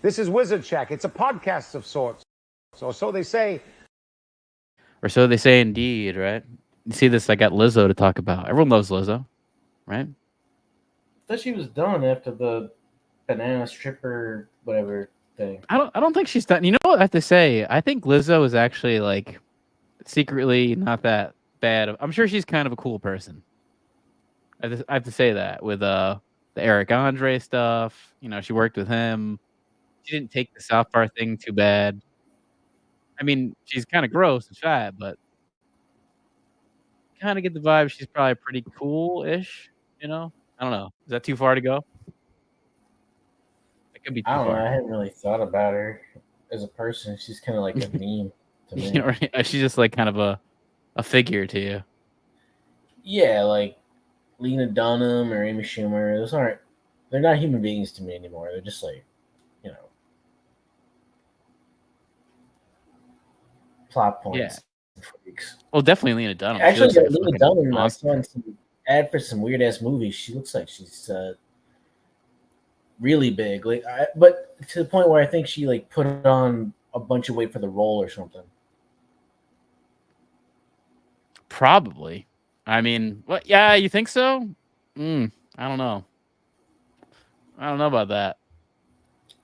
This is WizardShack. It's a podcast of sorts. So they say. Or so they say indeed, right? You see this, I got Lizzo to talk about. Everyone loves Lizzo, right? I thought she was done after the banana stripper, whatever thing. I don't think she's done. You know what I have to say? I think Lizzo is actually like secretly not that bad. I'm sure she's kind of a cool person. I have to say that with the Eric Andre stuff. You know, she worked with him. She didn't take the South Park thing too bad. I mean, she's kind of gross and fat, but kind of get the vibe she's probably pretty cool-ish. You know, I don't know. Is that too far to go? It could be too I don't far. know. I hadn't really thought about her as a person. She's kind of like a meme to me. You know, right? She's just like kind of a figure to you. Yeah, like Lena Dunham or Amy Schumer. They're not human beings to me anymore. They're just like, you know, plot points. Yeah. Freaks. Well, definitely Lena Dunham. Actually, like Lena Dunham, I saw in some ad for some weird ass movies. She looks like she's really big, but to the point where I think she like put on a bunch of weight for the role or something. Probably. I mean, what? Yeah, you think so? I don't know. I don't know about that.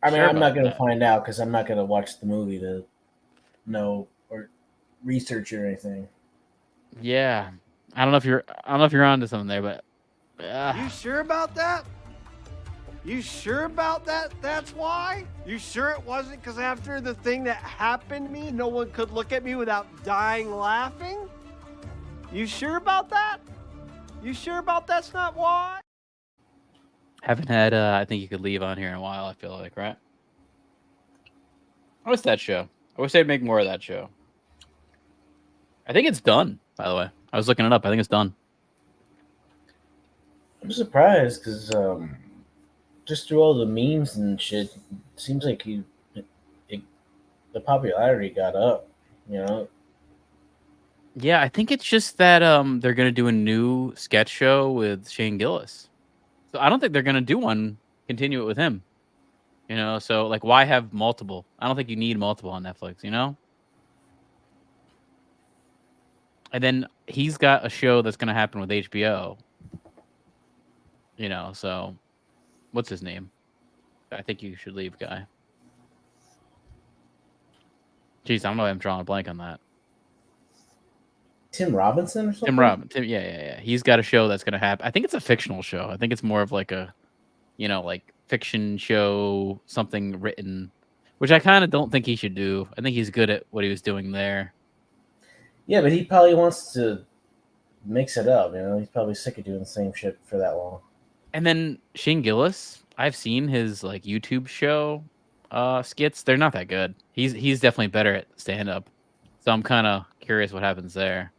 I mean, I'm not going to find out because I'm not going to watch the movie to know or research or anything. Yeah, I don't know if you're onto something there, but you sure about that? You sure about that? That's why? You sure it wasn't because after the thing that happened to me, no one could look at me without dying laughing? You sure about that? You sure about that's not why? Haven't had I Think You Could Leave on here in a while, I feel like, right? What's that show? I wish they'd make more of that show. I think it's done, by the way. I was looking it up. I think it's done. I'm surprised because just through all the memes and shit, it seems like the popularity got up, you know? Yeah, I think it's just that they're going to do a new sketch show with Shane Gillis. So I don't think they're going to continue it with him. You know, so like why have multiple? I don't think you need multiple on Netflix, you know? And then he's got a show that's going to happen with HBO. You know, so what's his name? I Think You Should Leave guy. Jeez, I don't know why I'm drawing a blank on that. Tim Robinson or something? Tim Robinson. Yeah. He's got a show that's going to happen. I think it's a fictional show. I think it's more of like a, you know, like fiction show, something written, which I kind of don't think he should do. I think he's good at what he was doing there. Yeah, but he probably wants to mix it up. You know, he's probably sick of doing the same shit for that long. And then Shane Gillis, I've seen his like YouTube show skits. They're not that good. He's definitely better at stand-up. So I'm kind of curious what happens there.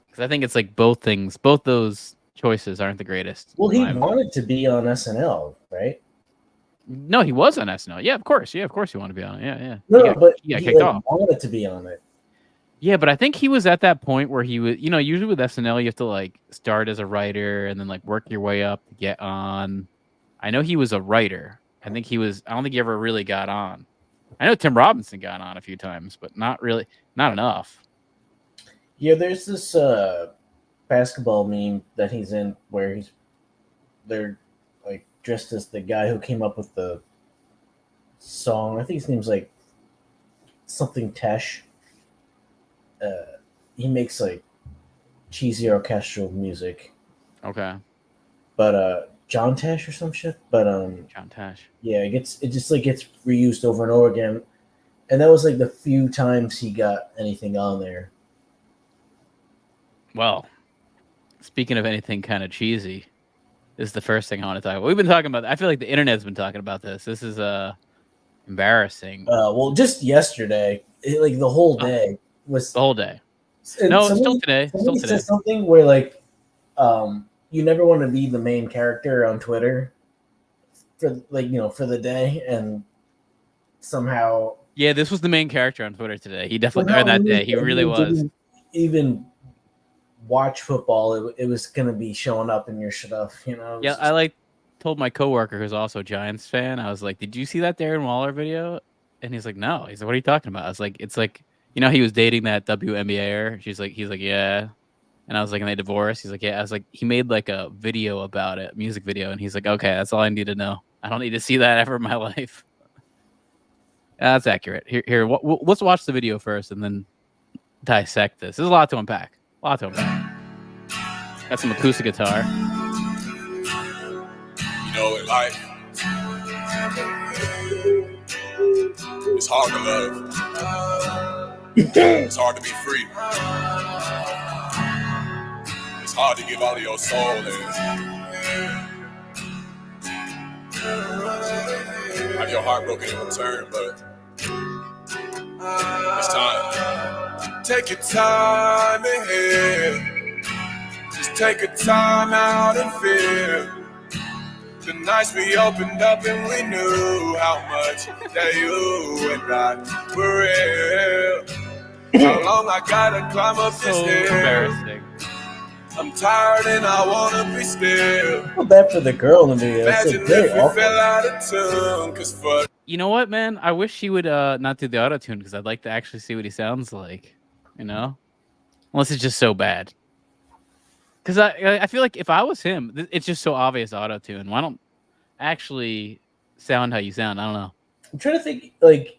Because I think it's like both those choices aren't the greatest. Well, he wanted to be on SNL, right? No, he was on SNL. Yeah, of course. Yeah, of course he wanted to be on it. Yeah. No, but he got kicked off. Wanted to be on it. Yeah, but I think he was at that point where he was, you know, usually with SNL, you have to like start as a writer and then like work your way up to get on. I know he was a writer. I don't think he ever really got on. I know Tim Robinson got on a few times, but not enough. Yeah, there's this basketball meme that he's in where they're like dressed as the guy who came up with the song. I think his name's like something Tesh. He makes like cheesy orchestral music. Okay. But John Tesh or some shit. But John Tesh. Yeah, it just like gets reused over and over again. And that was like the few times he got anything on there. Well, speaking of anything kind of cheesy, this is the first thing I want to talk about. We've been talking about. I feel like the internet's been talking about this. This is embarrassing. Well, just yesterday, like the whole day was the whole day. No, still today. Still today. Said something where like, you never want to be the main character on Twitter for for the day, and somehow. Yeah, this was the main character on Twitter today. He definitely that day. He really was. Even watch football, it was gonna be showing up in your stuff, you know. Yeah, I like told my coworker who's also a Giants fan, I was like, "Did you see that Darren Waller video?" And he's like, "No." He's like, "What are you talking about?" I was like, "It's like, you know, he was dating that WNBAer." He's like, "Yeah." And I was like, "And they divorced?" He's like, "Yeah." I was like, "He made like a video about it, music video." And he's like, "Okay, that's all I need to know. I don't need to see that ever in my life." That's accurate. Here. Let's watch the video first and then dissect this. There's a lot to unpack. Got some acoustic guitar. You know, in life, it's hard to love. It's hard to be free. It's hard to give all of your soul and have your heart broken in return, but it's time. Take your time in here. Just take a time out and feel. The nights we opened up and we knew how much that you and I were real. How long I gotta climb up this hill. Embarrassing. I'm tired and I wanna be still. I feel bad for the girl in the video. It's Imagine like very if we awkward. fell out of tune, 'cause fuck. You know what, man? I wish he would not do the auto-tune because I'd like to actually see what he sounds like. You know, unless it's just so bad. Because I feel like if I was him, it's just so obvious auto-tune. Why don't actually sound how you sound? I don't know. I'm trying to think like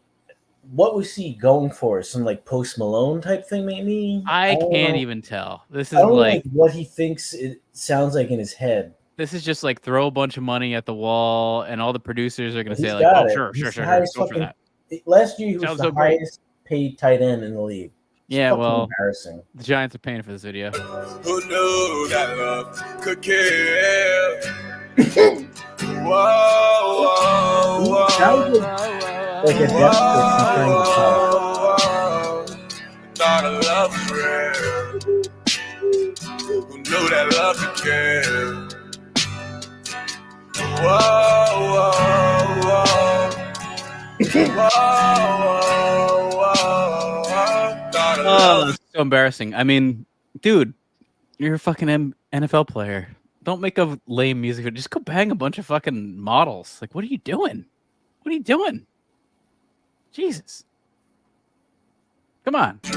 what was he going for? Some like Post Malone type thing, maybe? I don't can't know. even tell. This is I don't know, like what he thinks it sounds like in his head. this is just like throw a bunch of money at the wall, and all the producers are gonna He's say like, got "Oh, it. sure, He's sure, the sure, highest go for fucking- that." Last year he was Sounds the so great. highest paid tight end in the league. It's Yeah, fucking well, embarrassing. the Giants are paying for this video. Who knew that love could kill? Whoa. Sounds like a deaf person trying to talk. Thought of love was real. Who knew that love could kill? Oh, it's so embarrassing. I mean, dude, you're a fucking NFL player. Don't make a lame music video. Just go bang a bunch of fucking models. Like, what are you doing? What are you doing? Jesus. Come on. Knew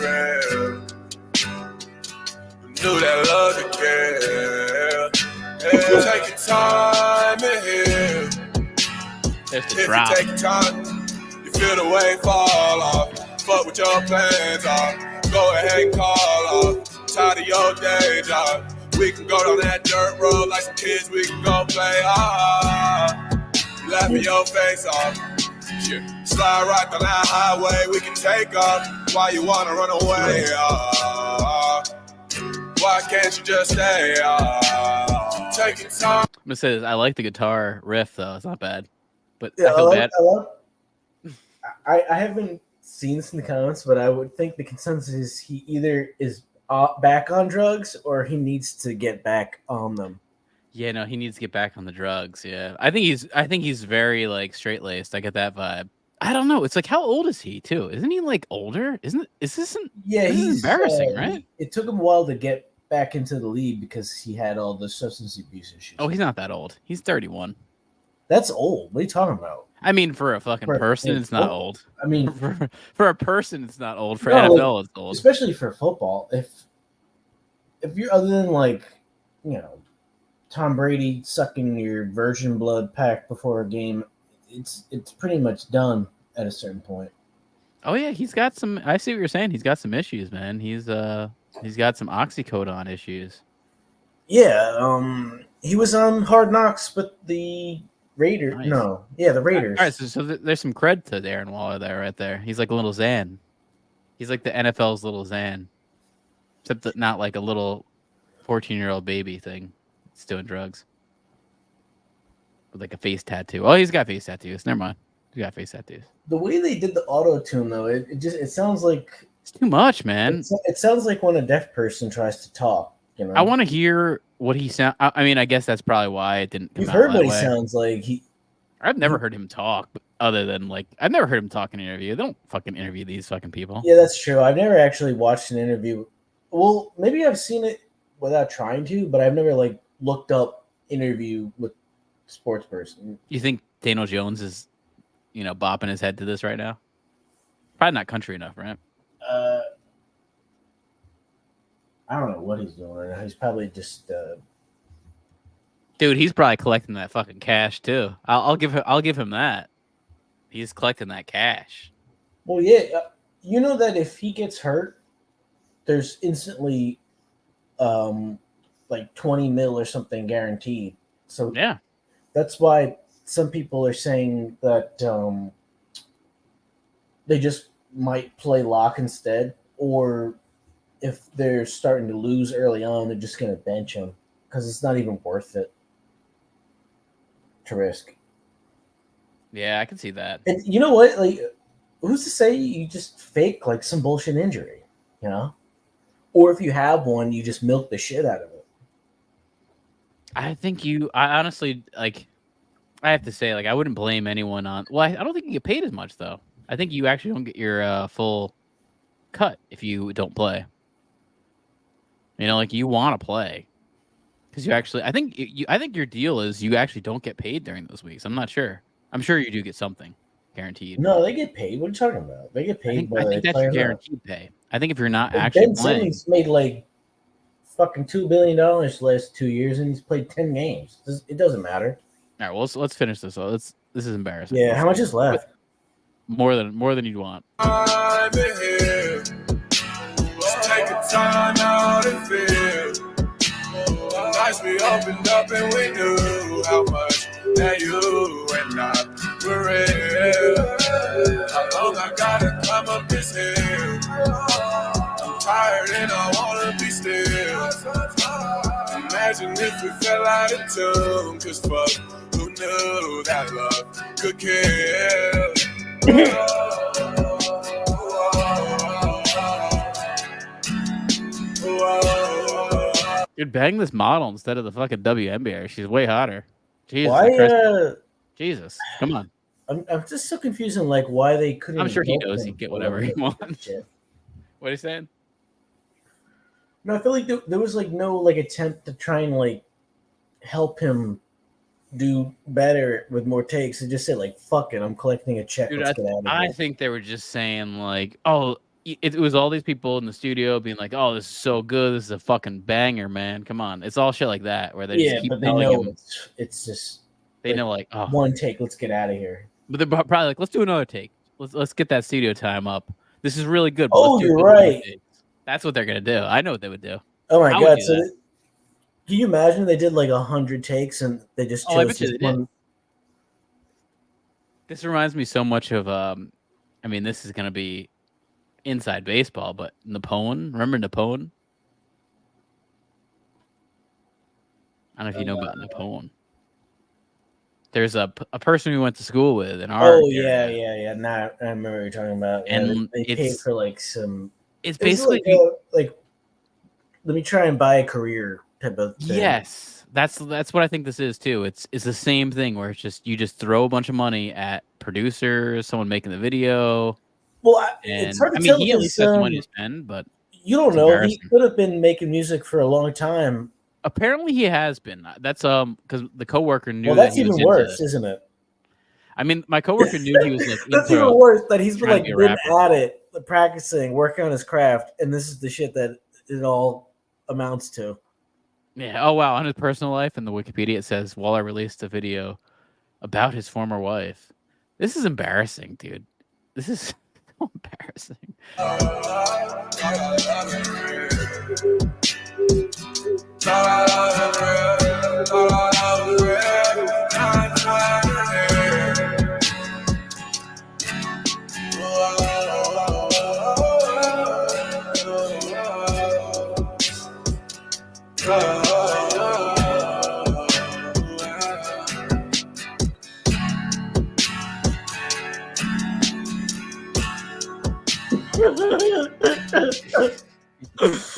that love could kill. Take your time and heal. There's the If drop. you take your time, you feel the weight fall off. Fuck with your plans off. Go ahead and call off. Tired of your day job. We can go down that dirt road like some kids. We can go play laughing your face off. Shit. Slide right down that highway. We can take off. Why you wanna run away? Why can't you just stay? Take your time. I'm gonna say this. I like the guitar riff though. It's not bad. But Yeah, I feel bad. I haven't seen this in the comments, but I would think the consensus is he either is back on drugs or he needs to get back on them. Yeah, no, he needs to get back on the drugs. Yeah, I think he's very like straight laced. I get that vibe. I don't know. It's like, how old is he too? Isn't he like older? Is this Yeah, this is he's embarrassing, right? It took him a while to get back into the league because he had all the substance abuse issues. Oh, he's not that old. He's 31. That's old. What are you talking about? I mean, for a fucking For- person, it's not oh, old. I mean, For a person, it's not old. For No, NFL, it's old. especially for football. If you're other than like, you know, Tom Brady sucking your virgin blood pack before a game, it's pretty much done at a certain point. Oh yeah, he's got some. I see what you're saying. He's got some issues, man. He's got some oxycodone issues. Yeah, he was on Hard Knocks, but the Raiders. Nice. No, yeah, the Raiders. All right, so there's some cred to Darren Waller there, right there. He's like a little Zan. He's like the NFL's little Zan, except that not like a little 14-year-old baby thing. He's doing drugs with like a face tattoo. Oh, he's got face tattoos. Never mind. He's got face tattoos. The way they did the auto tune though, it sounds like It's too much, man. it sounds like when a deaf person tries to talk. You know, I want to hear what he sound. I mean, I guess that's probably why it didn't come You've out heard that what he way. sounds like. I've never heard him talk, other than like I've never heard him talk in an interview. They don't fucking interview these fucking people. Yeah, that's true. I've never actually watched an interview. Well, maybe I've seen it without trying to, but I've never like looked up interview with sports person. You think Daniel Jones is, bopping his head to this right now? Probably not country enough, right? I don't know what he's doing right now. He's probably just. Dude, he's probably collecting that fucking cash too. I'll give him that. He's collecting that cash. Well, yeah, you know that if he gets hurt, there's instantly, like 20 mil or something guaranteed. So yeah, that's why some people are saying that they just might play lock instead, or if they're starting to lose early on, they're just going to bench him because it's not even worth it to risk. Yeah, I can see that. And you know what? Like, who's to say you just fake like some bullshit injury, Or if you have one, you just milk the shit out of it. I honestly, like, I have to say, like, I wouldn't blame anyone on. Well, I don't think you get paid as much though. I think you actually don't get your full cut if you don't play. Like you want to play because you actually. I think your deal is you actually don't get paid during those weeks. I'm not sure. I'm sure you do get something guaranteed. No, they get paid. What are you talking about? They get paid. I think that's your guaranteed pay. I think if you're not actually Ben playing, Simmons made like fucking $2 billion the last 2 years, and he's played 10 games. It doesn't matter. All right, well, let's finish this. This is embarrassing. Yeah, how much is left? More than you'd want. I'm in here. Just take a time out and feel. Nights we opened up and we knew how much that you and I were real. How long I gotta climb up this hill. I'm tired and I wanna be still. Imagine if we fell out of tune, 'cause fuck, who knew that love could kill? Dude, bang this model instead of the fucking WNBA. She's way hotter. Jesus, Why? Jesus, come on. I'm just so confused on like why they couldn't. I'm sure he knows he can get whatever he wants. What are you saying? No, I feel like there was like no like attempt to try and like help him do better with more takes. They just said like, "Fuck it, I'm collecting a check." Dude, Let's get out of here. I think they were just saying like, "Oh." It was all these people in the studio being like, "Oh, this is so good. This is a fucking banger, man. Come on." It's all shit like that where they just keep but they telling know him. it's just They know like, oh, one take. Let's get out of here. but they're probably like, "Let's do another take. Let's get that studio time up. This is really good." But Oh, let's do you're a couple more right. takes." That's what they're gonna do. I know what they would do. Oh my I would god! do So that. can you imagine they did like 100 takes and they just chose I bet you this they did. one? This reminds me so much of I mean, this is gonna be inside baseball, but Napoleon. Remember Napoleon? I don't know if you know about Napoleon. There's a person we went to school with in our yeah. Now I remember what you're talking about. Yeah, And they paid it's- for like some. It's it was basically like let me try and buy a career type of thing. yes. That's what I think this is too. It's the same thing where it's just you just throw a bunch of money at producers, someone making the video. Well, And it's hard to I mean, tell he at least because, has money to spend, but you don't it's know. He embarrassing. could have been making music for a long time. apparently he has been. That's because the coworker knew. Well, that's that he was even worse, into, isn't it? I mean, my coworker knew he was like That's into. even worse that he's been trying like to be a been rapper. at it, practicing, working on his craft, and this is the shit that it all amounts to. Yeah. Oh wow. On his personal life, in the Wikipedia, it says Waller released a video about his former wife. This is embarrassing, dude. This is so embarrassing.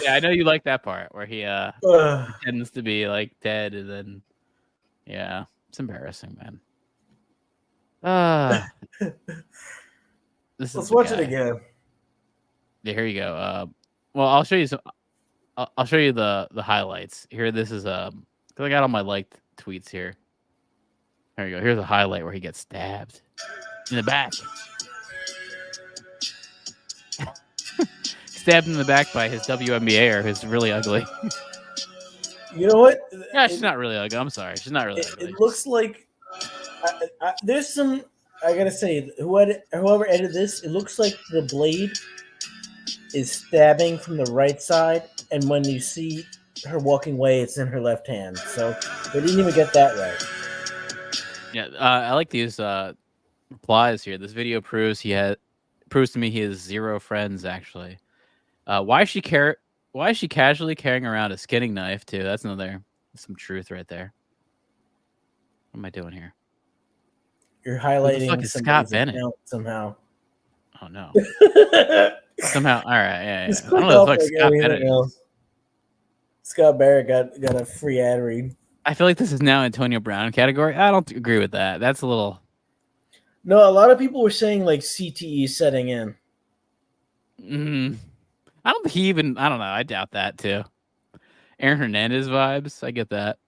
Yeah, I know you like that part where he pretends to be like dead, and then yeah, it's embarrassing, man. This is Let's the watch guy. it again. Yeah, here you go. Well, I'll show you some. I'll show you the highlights here. This is because I got all my liked tweets here. There you go. Here's a highlight where he gets stabbed in the back. Stabbed in the back by his WNBAer, who's really ugly. You know what? Yeah, she's not really ugly. I'm sorry. She's not really ugly. It looks like there's some. I gotta say, whoever edited this, it looks like the blade is stabbing from the right side, and when you see her walking away, it's in her left hand. So they didn't even get that right. Yeah, I like these replies here. This video proves to me he has 0 friends. Actually, why is she casually carrying around a skinning knife too? That's some truth right there. What am I doing here? You're highlighting Scott Bennett somehow. Oh no! Somehow, all right, yeah. Just I don't know what the fuck Scott Bennett is. else. Scott Barrett got a free ad read. I feel like this is now Antonio Brown category. I don't agree with that. That's a little. No, a lot of people were saying like CTE setting in. I don't think he even. I don't know. I doubt that too. Aaron Hernandez vibes. I get that.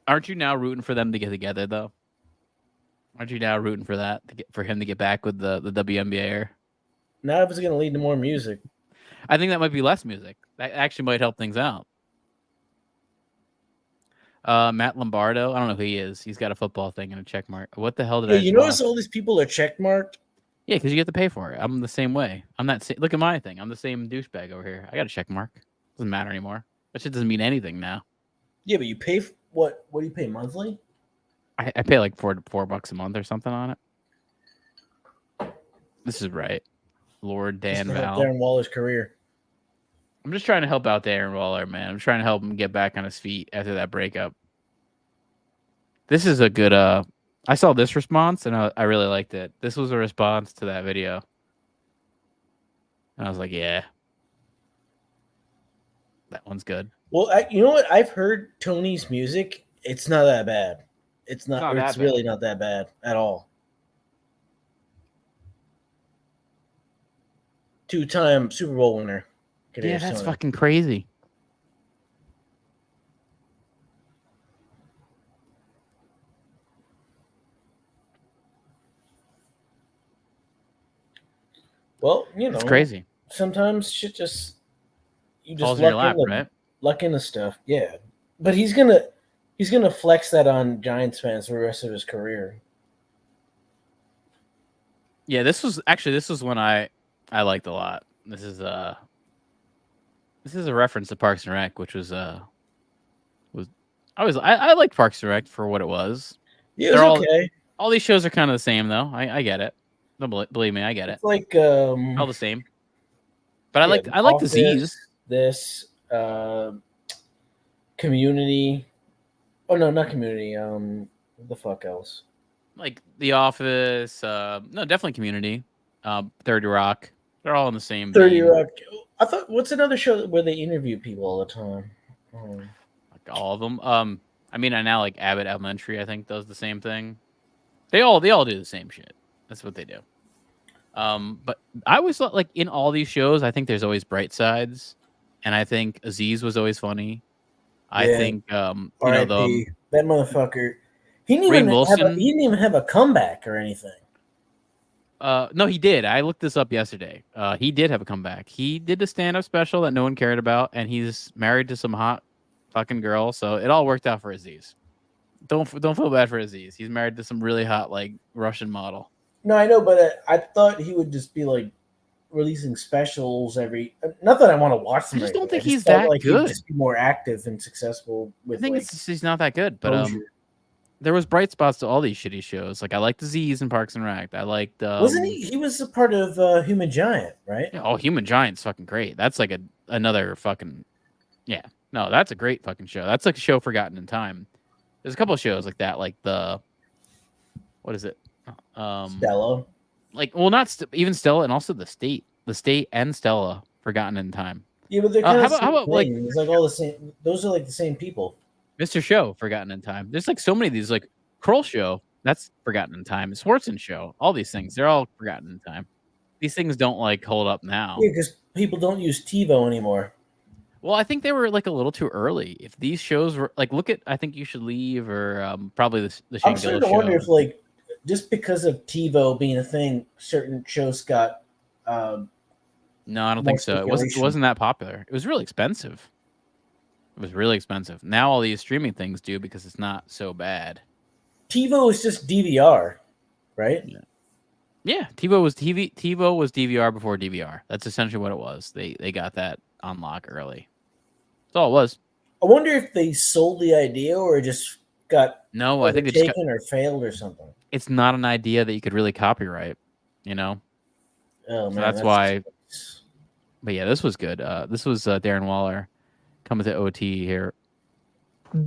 Aren't you now rooting for them to get together though? Aren't you now rooting for that for him to get back with the WNBAer? Not if it's going to lead to more music. I think that might be less music. That actually might help things out. Matt Lombardo. I don't know who he is. He's got a football thing and a check mark. What the hell did I? You notice all these people are check marked? Yeah, because you get to pay for it. I'm the same way. I'm not. Look at my thing. I'm the same douchebag over here. I got a check mark. Doesn't matter anymore. That shit doesn't mean anything now. Yeah, but you pay what? What do you pay monthly? I pay like $4 a month or something on it. This is right, Lord Dan Val. Darren Waller's career. I'm just trying to help out Darren Waller, man. I'm trying to help him get back on his feet after that breakup. This is a good. I saw this response and I really liked it. This was a response to that video, and I was like, yeah, that one's good. Well, you know what? I've heard Tony's music. It's not that bad. It's not. It's really not that bad at all. 2-time Super Bowl winner. Yeah, that's fucking crazy. Well, you know, it's crazy. Sometimes shit just falls in your lap, right? Luck into stuff, yeah. But he's gonna flex that on Giants fans for the rest of his career. Yeah, this was one I liked a lot. This is a reference to Parks and Rec, which was I liked Parks and Rec for what it was. Yeah, it was okay. All these shows are kind of the same though. I get it. Don't believe me, I get it. It's like all the same. But I like the Z's. This Community. Oh no, not Community. What the fuck else? Like The Office. No, definitely Community. 30 Rock. They're all in the same. 30 Rock. I thought. What's another show where they interview people all the time? Like all of them. I mean, I now like Abbott Elementary. I think does the same thing. They all do the same shit. That's what they do. But I always thought, like, in all these shows, I think there's always bright sides, and I think Aziz was always funny. I think that motherfucker. He didn't even have a comeback or anything. No, he did. I looked this up yesterday. He did have a comeback. He did the stand-up special that no one cared about, and he's married to some hot fucking girl, so it all worked out for Aziz. Don't feel bad for Aziz. He's married to some really hot, like, Russian model. No, I know, but I thought he would just be like releasing specials every. Not that I want to watch them. I just don't think he's that good. He'd just be more active and successful. With, I think he's not that good, but there was bright spots to all these shitty shows. Like I liked the Z's and Parks and Rec. I liked. Wasn't he? He was a part of Human Giant, right? Yeah, oh, Human Giant's fucking great. That's like another fucking. Yeah, no, that's a great fucking show. That's like a show forgotten in time. There's a couple of shows like that, like what is it? Stella. Like, well, not even Stella, and also the state and Stella, forgotten in time. Yeah, but they're kind of how about like it's like all the same. Those are like the same people. Mr. Show, forgotten in time. There's like so many of these, like Kroll Show, that's forgotten in time. Swartzen Show, all these things, they're all forgotten in time. These things don't like hold up now. Yeah, because people don't use TiVo anymore. Well, I think they were like a little too early. If these shows were like, look at I Think You Should Leave or probably the I'm Shangela starting to show. wonder if like just because of TiVo being a thing, certain shows got. No, I don't more think so. It speculation. wasn't that popular. It was really expensive. It was really expensive. Now all these streaming things do because it's not so bad. TiVo is just DVR, right? Yeah, TiVo was DVR before DVR. That's essentially what it was. They got that on lock early. That's all it was. I wonder if they sold the idea or just got No, I think they just taken or failed or something. it's not an idea that you could really copyright, you know? Oh So man, that's why. But yeah, this was good. This was Darren Waller coming to OT here.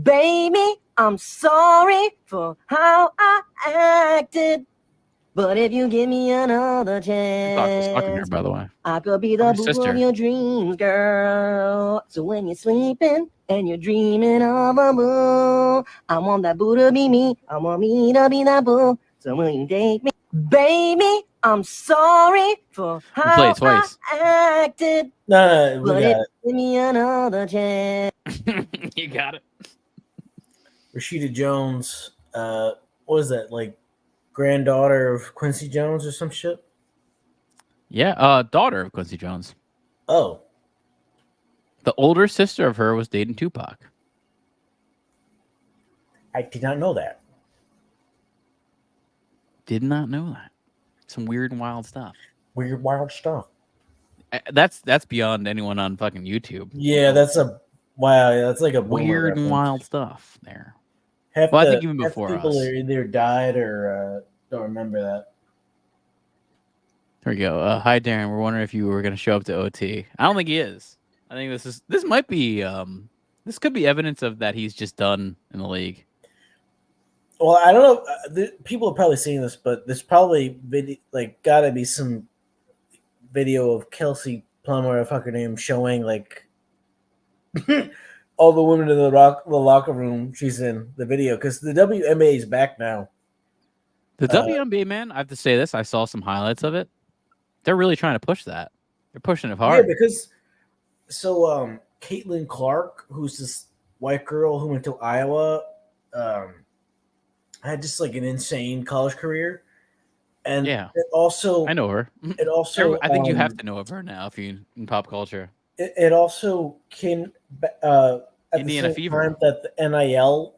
Baby, I'm sorry for how I acted. But if you give me another Doc was fucking her, chance, by the way. I could be the Her boo sister. of your dreams, girl. So when you're sleeping and you're dreaming of a boo, I want that boo to be me. I want me to be that boo. So will you take me? Baby, I'm sorry for play how it twice. I acted. No, we But got if it. you give me another chance. You got it. Rashida Jones. What was that? Like granddaughter of Quincy Jones or some shit? Yeah, daughter of Quincy Jones. Oh, The older sister of her was dating Tupac. I did not know that. Did not know that. Some weird and wild stuff. Weird, wild stuff. That's beyond anyone on fucking YouTube. Yeah, that's a wow. That's like a boomer Weird and reference. wild stuff there. Half Well, I the- think even half before people us. are either died or don't remember that. Here we go. Hi Darren, we're wondering if you were going to show up to OT. I don't think he is. I think this might be this could be evidence of that he's just done in the league. Well, I don't know. People are probably seeing this, but there's probably got to be some video of Kelsey Plummer, a fucker name, showing like all the women in the locker room she's in the video because the WNBA is back now. The WNBA, man, I have to say this. I saw some highlights of it. They're really trying to push that. They're pushing it hard. Yeah, because Caitlin Clark, who's this white girl who went to Iowa, had just like an insane college career, and Yeah. it also I know her. it also I think you have to know of her now if you in pop culture. It also came at Indiana the same Fever. time that the NIL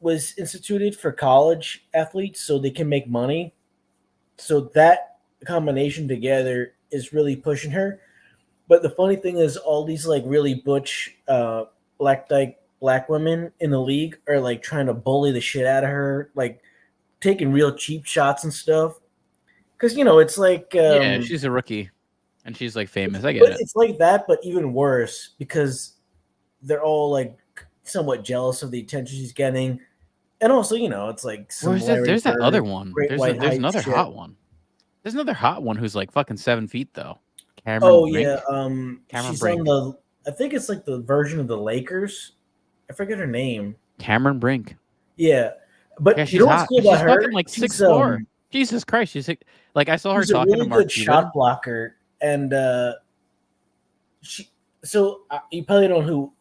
was instituted for college athletes so they can make money. So that combination together is really pushing her. But the funny thing is all these like really butch black women in the league are like trying to bully the shit out of her, like taking real cheap shots and stuff. Because, it's like... yeah, she's a rookie. And she's like famous. I get But it. it's like that, but even worse because they're all like somewhat jealous of the attention she's getting, and also it's like There's that other one. Great There's White Hype another shit. hot one. There's another hot one who's like fucking 7 feet though. Cameron Oh Brink. yeah, Cameron she's Brink. on the. I think it's like the version of the Lakers. I forget her name. Cameron Brink. Yeah, but Yeah, you she's know what's hot. cool She's about her? fucking like She's, 6'4". Jesus Christ, she's like I saw her she's a talking really to Mark good Cuban. shot blocker, and she. So you probably don't know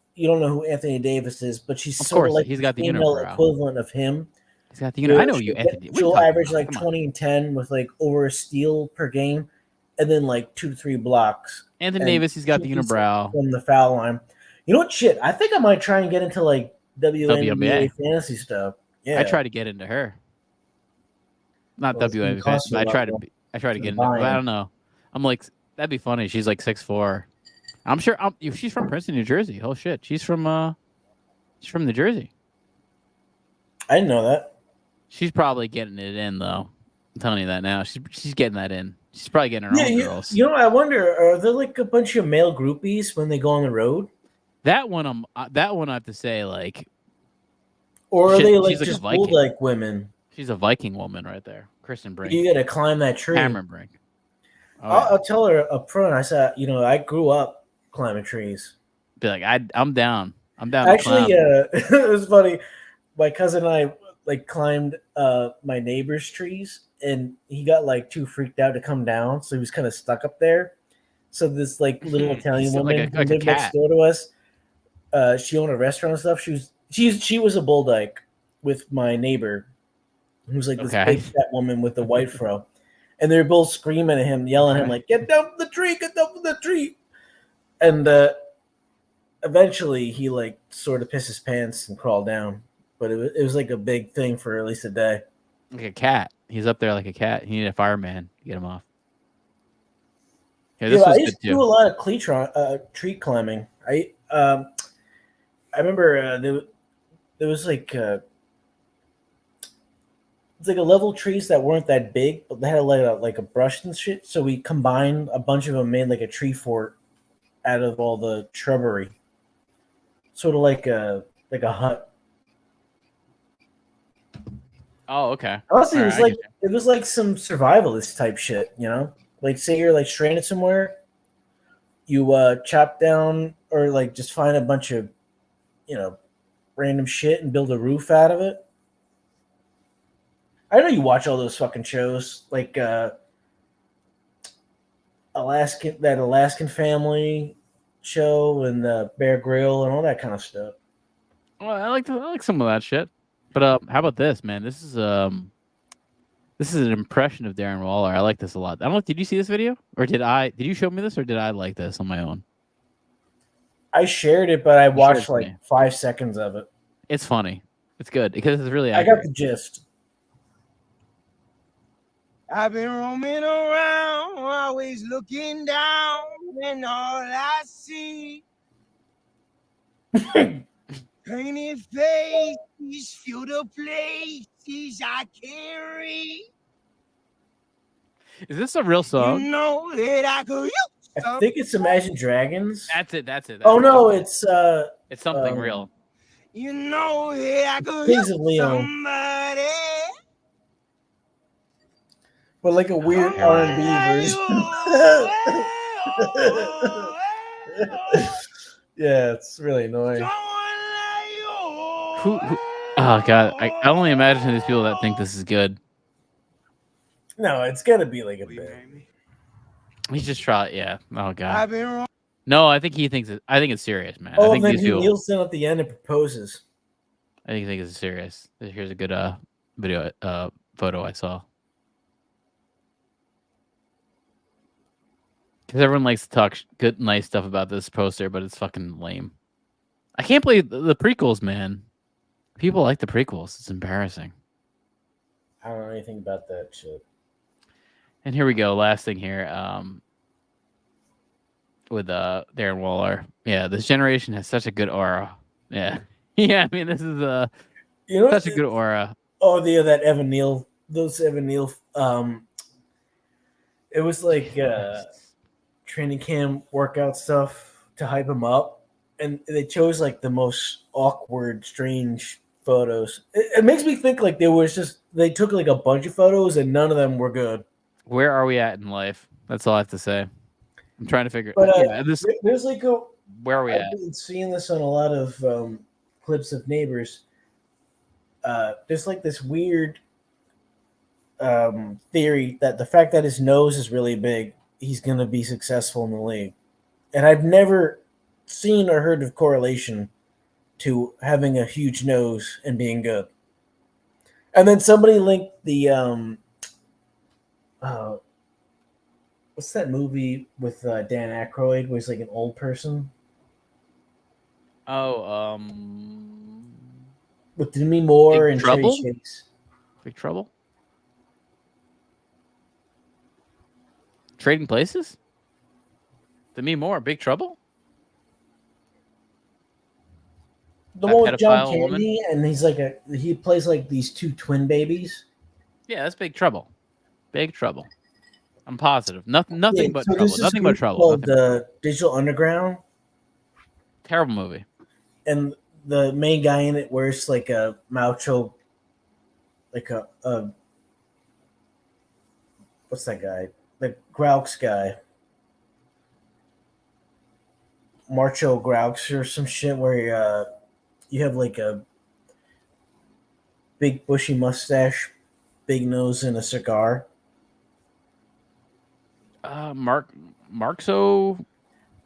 who Anthony Davis is, but she's Of sort course, of like he's got the female unibrow. equivalent of him. He's got the I know you, Anthony. What are you She'll talking average about? like Come on. 20 and 10 with like over a steal per game, and then like 2 to 3 blocks. Anthony and Davis, he's got the she's unibrow. from the foul line. You know what? Shit, I think I might try and get into like WNBA WNBA. fantasy stuff. Yeah, I try to get into her. Not Well, it's gonna WNBA, cost you but a I lot try more to get into. buy-in. But I don't know. I'm like, that'd be funny. She's like 6'4". I'm sure. She's from Princeton, New Jersey. Oh shit, she's from New Jersey. I didn't know that. She's probably getting it in though. I'm telling you that now. She's getting that in. She's probably getting her own girls. I wonder, are there like a bunch of male groupies when they go on the road, That one, I have to say, like, or are Shit, they she's like like a just Viking. old like women? she's a Viking woman right there. Kristen Brink, You got to climb that tree. Cameron Brink. Oh, I'll tell her up front. I said, I grew up climbing trees. be like, I'm down. I'm down. Actually, to climb. it was funny. My cousin and I like climbed my neighbor's trees, and he got like too freaked out to come down, so he was kind of stuck up there. So this like little Italian He's woman like who a lived next cat. door to us she owned a restaurant and stuff. She was a bull dyke with my neighbor, who was like this big fat woman with a white fro, and they were both screaming at him, yelling at him like, "Get down from the tree! Get down from the tree!" And eventually, he like sort of pissed his pants and crawled down. But it was like a big thing for at least a day. Like a cat. He's up there like a cat. He needed a fireman to get him off. Yeah, this was I used to do a lot of tree climbing. I remember there was like it's like a level trees that weren't that big, but they had like a brush and shit. So we combined a bunch of them, made like a tree fort out of all the shrubbery, sort of like a hut. Oh, okay. Honestly, it was like some survivalist type shit, you know? Like, say you're like stranded somewhere, you chop down or like just find a bunch of, you know, random shit and build a roof out of it. I know you watch all those fucking shows, like Alaskan Family show and Bear Grylls and all that kind of stuff. Well, I like some of that shit. But how about this, man? This is an impression of Darren Waller. I like this a lot. I don't know. Did you see this video, or did you show me this, or did I like this on my own? I shared it, but I watched like 5 seconds of it. It's funny. It's good because it's really accurate. I got the gist. I've been roaming around, always looking down, and all I see painted faces, fill the places I can't read. Is this a real song? You know that I could use I think it's Imagine Dragons. That's it. That's no, it's something real. You know that I could Kings use of Leon. somebody. But like a weird R&B version. Yeah, it's really annoying. Who, oh god, I only imagine these people that think this is good. No, it's gotta be like a bit. He's just trying, yeah. Oh god. I've been wrong. No, I think he thinks it. I think it's serious, man. Oh, I think then these he people, kneels down at the end and proposes. I think it's serious. Here's a good video photo I saw. Because everyone likes to talk good, nice stuff about this poster, but it's fucking lame. I can't believe the prequels, man. People like the prequels. It's embarrassing. I don't know anything about that shit. And here we go. Last thing here. With Darren Waller. Yeah, this generation has such a good aura. Yeah. Yeah, I mean, this is such a good aura. Oh, that Evan Neal. Those Evan Neal. It was like training camp workout stuff to hype him up. And they chose like the most awkward, strange photos. It makes me think like they took like a bunch of photos and none of them were good. Where are we at in life? That's all I have to say. I'm trying to figure. But there's like where are we I've been seeing this on a lot of clips of Neighbors. There's like this weird theory that the fact that his nose is really big, he's going to be successful in the league. And I've never seen or heard of correlation to having a huge nose and being good. And then somebody linked the what's that movie with Dan Aykroyd where he's like an old person? Oh, with Demi Moore Big and Trouble? Chevy Chase. Big Trouble? Trading Places? Demi Moore, Big Trouble? The That one with John pedophile woman? Candy, and he plays like these two twin babies. Yeah, that's Big Trouble. Big Trouble. I'm positive. Nothing but so trouble. there's this Nothing but group trouble. called Nothing. Digital Underground, Terrible movie. and the main guy in it wears like a macho, like a what's that guy? The Grouks guy. Marcho Grouks or some shit where you have like a big bushy mustache, big nose, and a cigar. Marxo.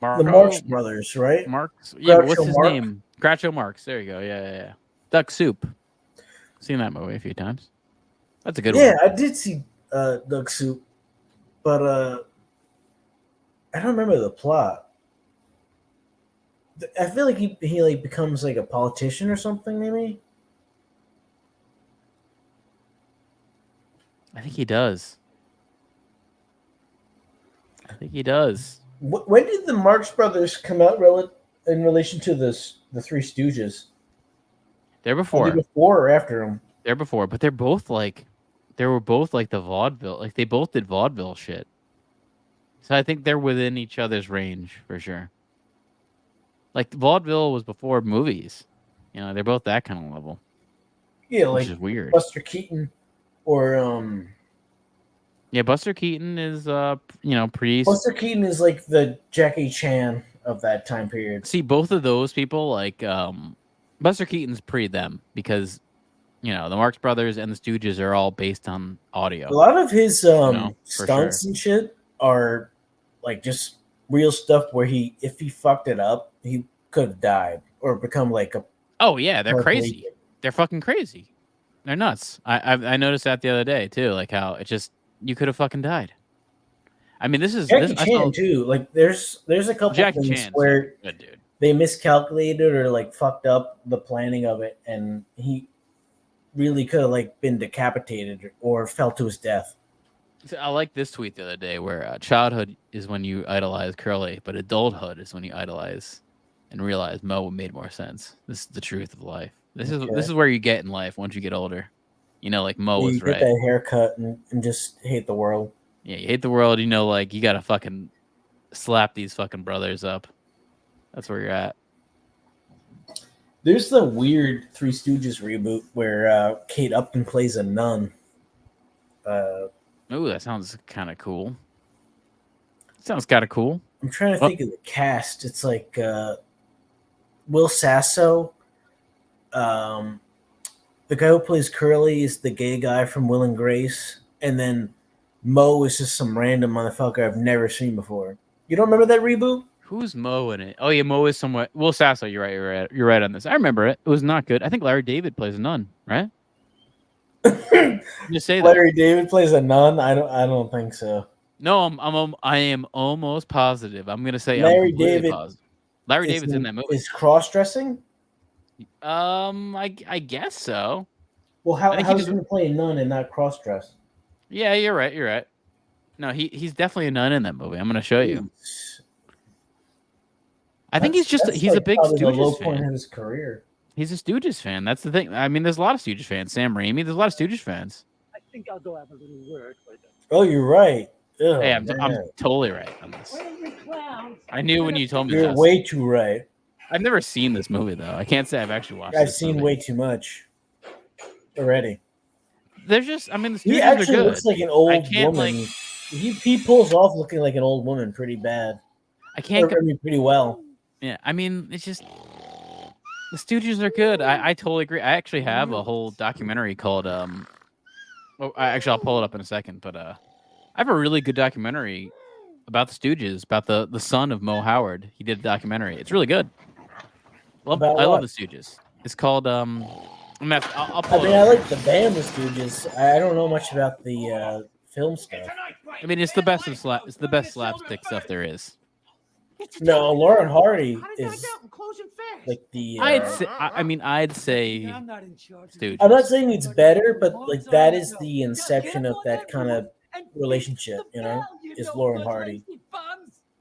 The Marx Brothers, right? Marx. Yeah, but what's Groucho his Marx? name? Groucho Marx. There you go. Yeah. Duck Soup. Seen that movie a few times. That's a good Yeah, one. I did see Duck Soup, but I don't remember the plot. I feel like he like becomes like a politician or something, maybe. I think he does. When did the Marx Brothers come out in relation to the Three Stooges? They're Are before. they before or after them? They're before, but they were both like the vaudeville. Like they both did vaudeville shit. So I think they're within each other's range for sure. Like vaudeville was before movies. You know, they're both that kind of level. Yeah, Which like is weird. Buster Keaton or Yeah, Buster Keaton is priest. Buster Keaton is like the Jackie Chan of that time period. See, both of those people, like Buster Keaton's pre them because the Marx Brothers and the Stooges are all based on audio. A lot of his for stunts sure. and shit are like just real stuff where if he fucked it up, he could have died or become like a. Oh yeah, they're crazy. paraplegic. They're fucking crazy. They're nuts. I noticed that the other day too. Like how it just you could have fucking died. I mean, this is Jackie Chan too. Like there's a couple Jackie things Chan where good dude. they miscalculated or like fucked up the planning of it, and he really could have like been decapitated or fell to his death. I like this tweet the other day where childhood is when you idolize Curly, but adulthood is when you idolize and realize Mo made more sense. This is the truth of life. This is where you get in life once you get older. Like Mo was You right. get that haircut and just hate the world. Yeah, you hate the world. Like you gotta fucking slap these fucking brothers up. That's where you're at. There's the weird Three Stooges reboot where Kate Upton plays a nun. Oh, that sounds kind of cool. Sounds kind of cool. I'm trying to think of the cast. It's like Will Sasso. The guy who plays Curly is the gay guy from Will and Grace. And then Mo is just some random motherfucker I've never seen before. You don't remember that reboot? Who's Mo in it? Oh yeah, Mo is somewhat. Will Sasso, you're right. You're right on this. I remember it. It was not good. I think Larry David plays a nun, right? Just say that. Larry David plays a nun? I don't think so. No, I am almost positive. I'm gonna say Larry I'm completely David positive. Larry David's in that movie. Is cross-dressing? I guess so. Well, how's he going to play a nun and not cross-dress? Yeah, you're right. No, he's definitely a nun in that movie. I'm gonna show you. I think he's a big probably the low Stooges point fan. of his career. He's a Stooges fan. That's the thing. I mean, there's a lot of Stooges fans. Sam Raimi. There's a lot of Stooges fans. I think I'll go have a little word with him. Oh, you're right. Ugh, Hey, I'm man. totally right on this. I knew when you told me You're this. way too right. I've never seen this movie though. I can't say I've actually watched. I've this seen movie. way too much already. There's just, I mean, the He Stooges are actually good. looks like an old I can't woman. like. He pulls off looking like an old woman pretty bad. I can't. I mean, pretty well. Yeah, I mean, it's just the Stooges are good. I totally agree. I actually have a whole documentary called I'll pull it up in a second, but I have a really good documentary about the Stooges, about the son of Mo Howard. He did a documentary. It's really good. I love the Stooges. It's called I'll pull it I up. like the band The Stooges. I don't know much about the film stuff. I mean, it's the best it's the best slapstick stuff there is. No, Lauren Hardy is like the. I'd say I'm not in charge. Stooges. I'm not saying it's better, but like that is the inception of that kind of relationship. Is Lauren Hardy.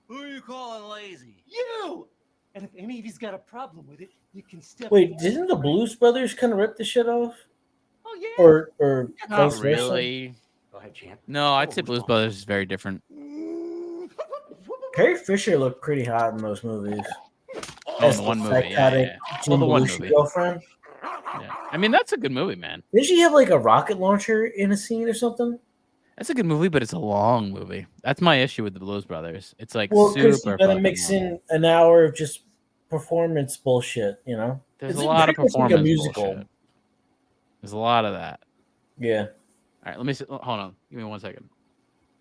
Who are you calling lazy? You! And if any of you's got a problem with it, you can step. Wait, didn't the Blues Brothers kind of rip the shit off? Oh yeah. Or Not vice versa? really. Go ahead, champ. No, I'd say Blues Brothers is very different. Carrie Fisher looked pretty hot in those movies. Oh, As the one movie. psychotic Jim the one Belushi movie. girlfriend. Yeah. I mean, that's a good movie, man. Didn't she have like a rocket launcher in a scene or something? That's a good movie, but it's a long movie. That's my issue with the Blues Brothers. It's like Well, because super you gotta fucking mix long. in an hour of just performance bullshit, There's It's a lot of very much like a performance musical. bullshit. There's a lot of that. Yeah. All right, let me see. Hold on. Give me 1 second.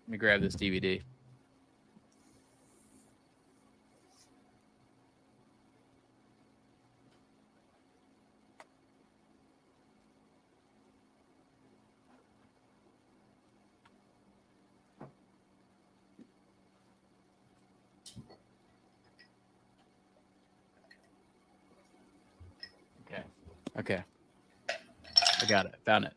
Let me grab this DVD. Okay. I got it. Found it.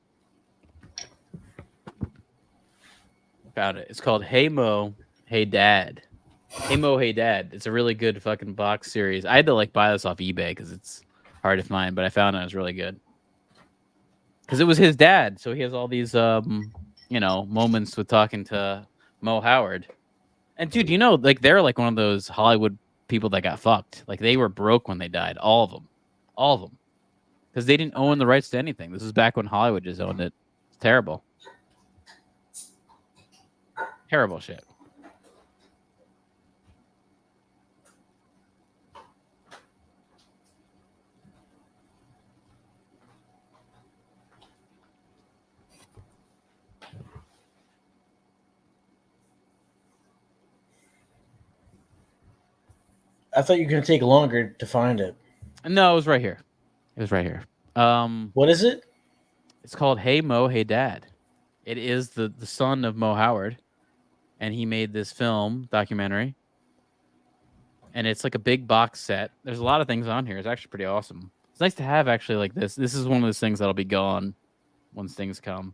It's called Hey Mo, Hey Dad. Hey Mo, Hey Dad. It's a really good fucking box series. I had to like buy this off eBay because it's hard to find, but I found it was really good. Because it was his dad, so he has all these moments with talking to Mo Howard. And dude, like they're like one of those Hollywood people that got fucked. Like they were broke when they died. All of them. Because they didn't own the rights to anything. This was back when Hollywood just owned it. It's terrible. Terrible shit. I thought you were going to take longer to find it. No, it was right here. What is it? It's called Hey Mo, Hey Dad. It is the son of Mo Howard, and he made this film documentary. And it's like a big box set. There's a lot of things on here. It's actually pretty awesome. It's nice to have actually like this. This is one of those things that'll be gone once things come.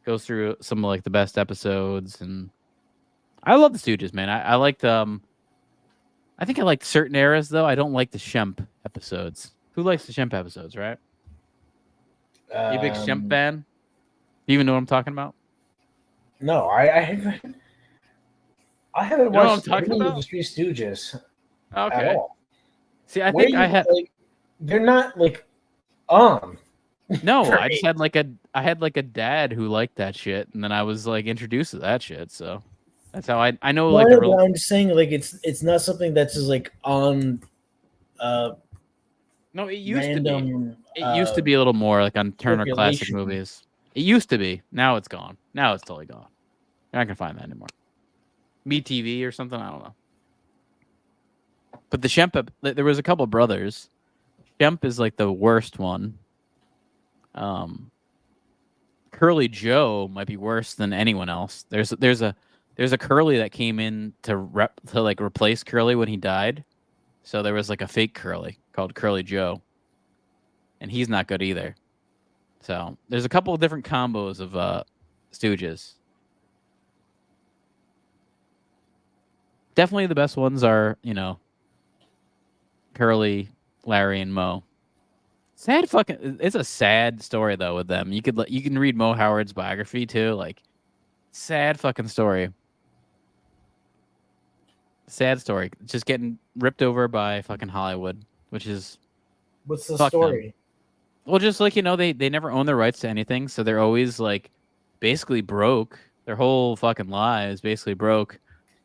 Goes through some of like the best episodes, and I love the Stooges, man. I liked I think I liked certain eras though. I don't like the Shemp episodes. Who likes the Shemp episodes, right? You a big Shemp fan? Do you even know what I'm talking about? No, I haven't watched any of the Three Stooges at all. See, I think I had like, they're not like on. No, I just had like a dad who liked that shit, and then I was like introduced to that shit. So that's how I know like the real. I'm just saying like it's not something that's just like on. No, it used to be. It used to be a little more like on Turner Classic Movies. It used to be. Now it's gone. Now it's totally gone. You're not gonna find that anymore. Me TV or something. I don't know. But the Shemp, there was a couple brothers. Shemp is like the worst one. Curly Joe might be worse than anyone else. There's a Curly that came in to replace Curly when he died. So there was like a fake Curly called Curly Joe, and he's not good either. So there's a couple of different combos of Stooges. Definitely the best ones are, Curly, Larry, and Mo. Sad fucking. It's a sad story though with them. You can read Mo Howard's biography too. Like, sad fucking story. Sad story. Just getting ripped over by fucking Hollywood, which is. What's the story? Them. Well, just like they never own their rights to anything, so they're always like, basically broke. Their whole fucking lives basically broke,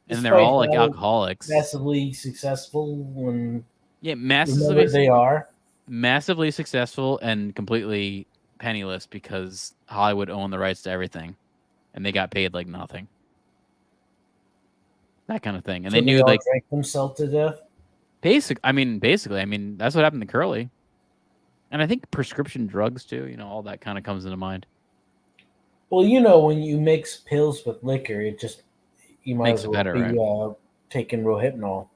and they're all like alcoholics. Massively successful when. Yeah, massively. They are. Massively successful and completely penniless because Hollywood owned the rights to everything, and they got paid like nothing. That kind of thing, and so they knew like drank themselves to death. Basically, that's what happened to Curly, and I think prescription drugs too. All that kind of comes into mind. Well, when you mix pills with liquor, you might as well be taking Rohypnol.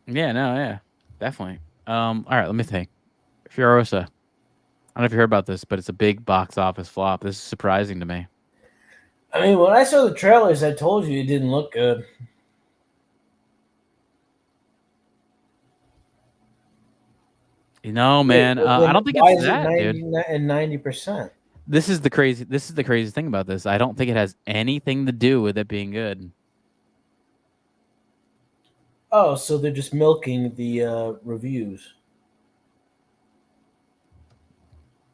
Yeah, definitely. All right, let me think. Furiosa. I don't know if you heard about this, but it's a big box office flop. This is surprising to me. I mean, when I saw the trailers, I told you it didn't look good. Man, I don't think it's that, dude. And 90%. This is the crazy thing about this. I don't think it has anything to do with it being good. Oh, so they're just milking the reviews.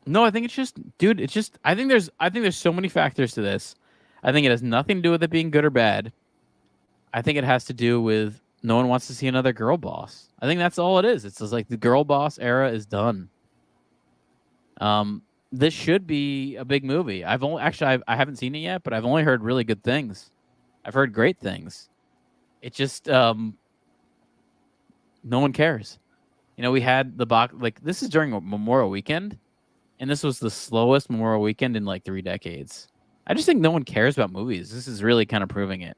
No, I think it's just, dude. It's just. I think there's so many factors to this. I think it has nothing to do with it being good or bad. I think it has to do with no one wants to see another girl boss. I think that's all it is. It's just like the girl boss era is done. This should be a big movie. I haven't seen it yet, but I've only heard really good things. I've heard great things. It just no one cares. We had the box, like, this is during Memorial Weekend, and this was the slowest Memorial Weekend in like 3 decades. I just think no one cares about movies. This is really kind of proving it.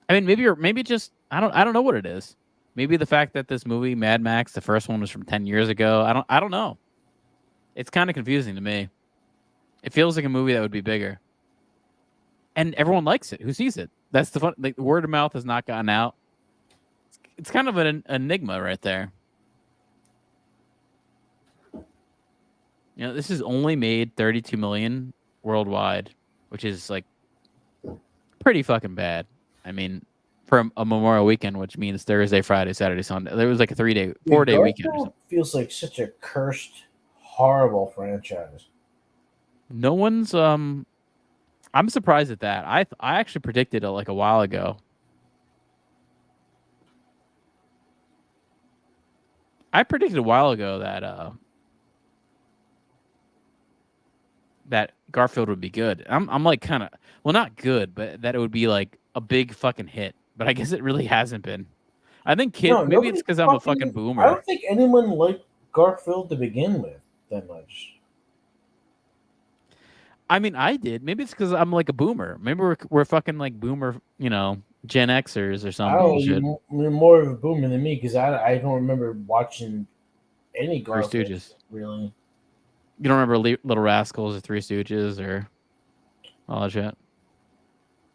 I mean, maybe just I don't know what it is. Maybe the fact that this movie Mad Max, the first one was from 10 years ago. I don't know. It's kind of confusing to me. It feels like a movie that would be bigger. And everyone likes it. Who sees it? That's the fun. Like, the word of mouth has not gotten out. It's kind of an enigma right there. This has only made 32 million worldwide, which is like pretty fucking bad. I mean, for a Memorial Weekend, which means Thursday, Friday, Saturday, Sunday. There was like a 4-day weekend. Or feels like such a cursed, horrible franchise. No one's I'm surprised at that. I actually predicted it like a while ago. I predicted a while ago that Garfield would be good. I'm like kind of, well, not good, but that it would be like a big fucking hit. But I guess it really hasn't been. I think maybe it's because I'm a fucking boomer. I don't think anyone liked Garfield to begin with that much. I mean, I did. Maybe it's because I'm like a boomer. Maybe we're fucking like boomer, Gen Xers or something. You're more of a boomer than me because I don't remember watching any Garfield. Three Stooges. Really? You don't remember Little Rascals or Three Stooges or all that shit?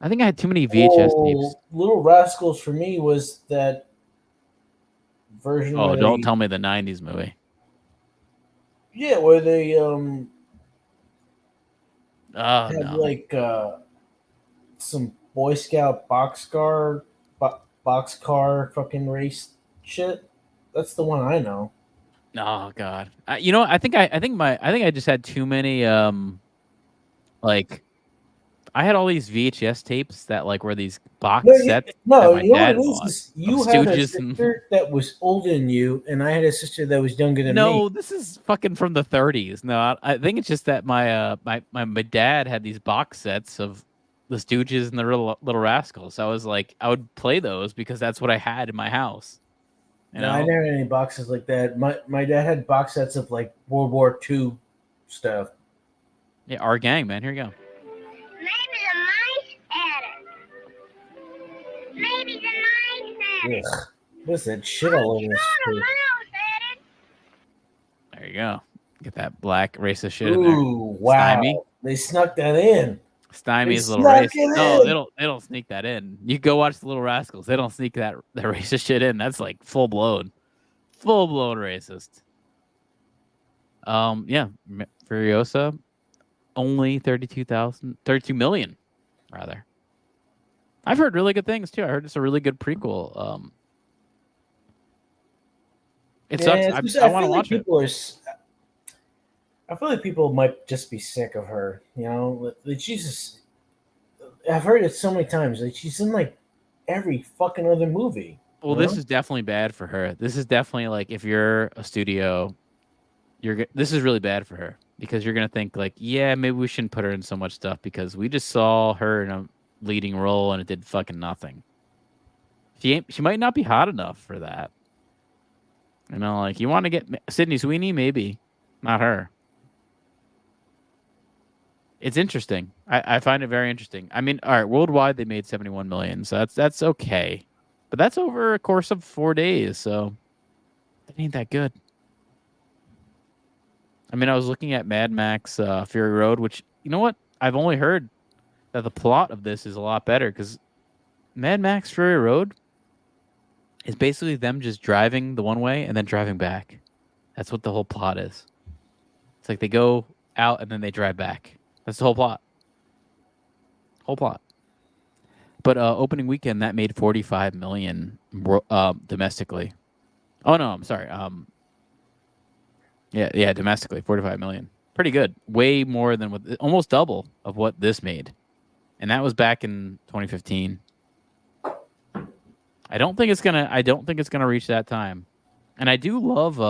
I think I had too many VHS tapes. Little Rascals for me was that version. Oh, don't tell me the 90s movie. Yeah, where they had like some Boy Scout boxcar fucking race shit. That's the one I know. Oh God! I think I just had too many. Like, I had all these VHS tapes that like were these box sets. No, that you my know dad what it bought, is? You had a Stooges sister that was older than you, and I had a sister that was younger than me. No, this is fucking from the 30s. No, I think it's just that my dad had these box sets of the Stooges and the Little Rascals. So I was like, I would play those because that's what I had in my house. No, I never had any boxes like that. My dad had box sets of like World War II stuff. Yeah, our gang, man. Here you go. Maybe the mice had it. Maybe the mice had it. Ugh. What's that shit all over this The place? mouse had it. There you go. Get that black racist shit Ooh, in there. wow. Stymie. They snuck that in. Stymie's They little snuck racist. it No, in. they don't sneak that in. You go watch the Little Rascals. They don't sneak that racist shit in. That's like full blown racist. Yeah, Furiosa, only 32 million, rather. I've heard really good things too. I heard it's a really good prequel. It sucks. I want to watch it. I feel like people might just be sick of her. Like she's I've heard it so many times. Like she's in like every fucking other movie. Well, this is definitely bad for her. This is definitely like if you're a studio, this is really bad for her because you're gonna think like, yeah, maybe we shouldn't put her in so much stuff because we just saw her in a leading role and it did fucking nothing. She might not be hot enough for that. Like you want to get Sydney Sweeney, maybe, not her. It's interesting. I find it very interesting. I mean, all right, worldwide they made 71 million, so that's okay. But that's over a course of 4 days, so that ain't that good. I mean, I was looking at Mad Max Fury Road, which, you know what? I've only heard that the plot of this is a lot better because Mad Max Fury Road is basically them just driving the one way and then driving back. That's what the whole plot is. It's like they go out and then they drive back. That's the whole plot. But opening weekend, that made 45 million domestically. Oh, no, I'm sorry. Yeah, domestically, 45 million. Pretty good. Way more than almost double of what this made. And that was back in 2015. I don't think it's gonna reach that time. And I do love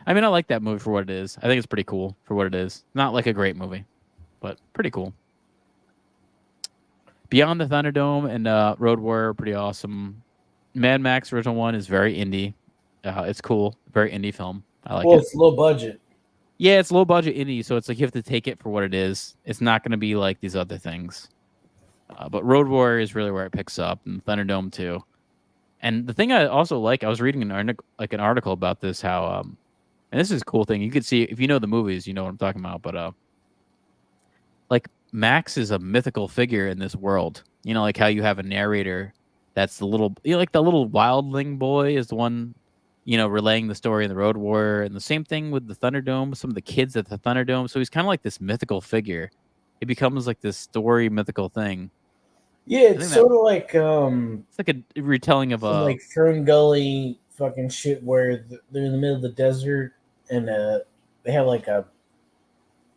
I like that movie for what it is. I think it's pretty cool for what it is. Not like a great movie, but pretty cool. Beyond the Thunderdome and Road Warrior are pretty awesome. Mad Max original one is very indie. It's cool. Very indie film. I like it. It's low budget. Yeah, it's low budget indie, so it's like you have to take it for what it is. It's not going to be like these other things. But Road Warrior is really where it picks up, and Thunderdome too. And the thing I also like, I was reading an article about this, how and this is a cool thing. You could see if you know the movies, you know what I'm talking about. But like Max is a mythical figure in this world. You know, like how you have a narrator that's the little, like the little wildling boy is the one, relaying the story in the Road Warrior, and the same thing with the Thunderdome. Some of the kids at the Thunderdome, so he's kind of like this mythical figure. It becomes like this story mythical thing. Yeah, it's sort of like it's like a retelling of like Fern Gully fucking shit where they're in the middle of the desert and they have like a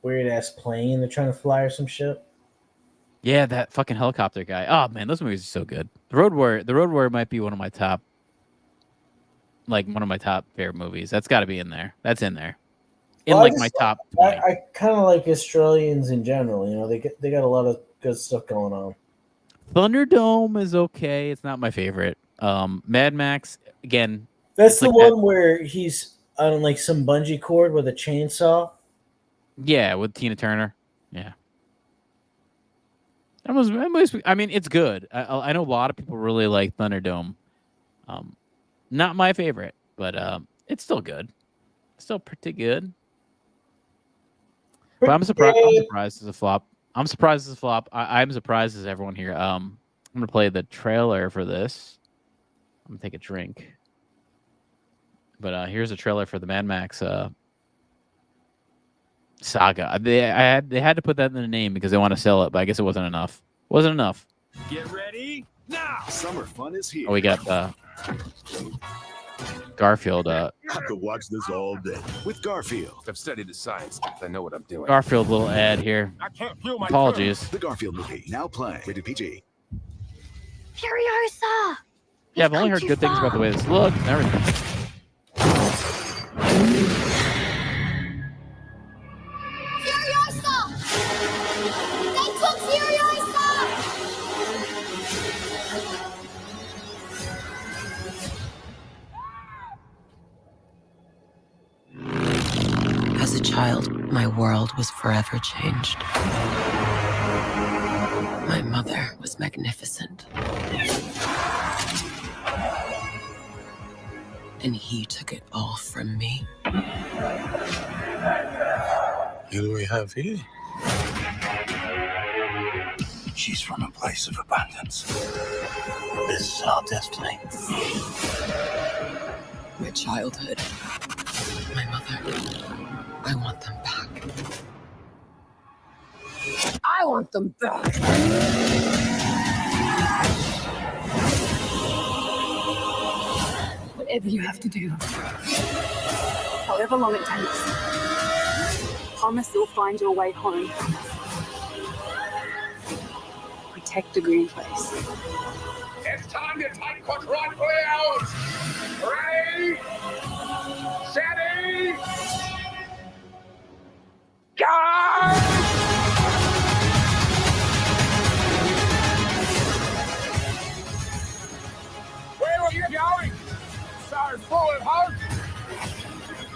weird ass plane they're trying to fly or some shit. Yeah, that fucking helicopter guy. Oh man, those movies are so good. The Road Warrior might be one of my top favorite movies. That's got to be in there. That's in there. My top 20. I kind of like Australians in general. You know, they got a lot of good stuff going on. Thunderdome is okay. It's not my favorite. Mad Max, again. That's the one where he's on like some bungee cord with a chainsaw. Yeah, with Tina Turner. Yeah. I mean, it's good. I know a lot of people really like Thunderdome. Not my favorite, but it's still good. Still pretty good. But I'm surprised it's a flop. I'm surprised it's a flop. I'm surprised as everyone here. I'm gonna play the trailer for this. I'm gonna take a drink. But here's a trailer for the Mad Max saga. They had to put that in the name because they want to sell it, but I guess it wasn't enough. Wasn't enough. Get ready now. Summer fun is here. Oh, we got Garfield. I could watch this all day with Garfield. I've studied the science. I know what I'm doing. Garfield little ad here. I can't feel my Apologies. The Garfield movie now playing. Rated PG. Furiosa! Yeah, I've only heard good things about the way this looks and everything. Furiosa! They took Furiosa! As a child, my world was forever changed. My mother was magnificent. And he took it all from me. Who do we have here? She's from a place of abundance. This is our destiny. My childhood. My mother. I want them back. I want them back. Whatever you have to do, however long it takes, promise you'll find your way home. Protect the green place. It's time to take control out. Ready? Steady. Go! Where are you going? So full of hope.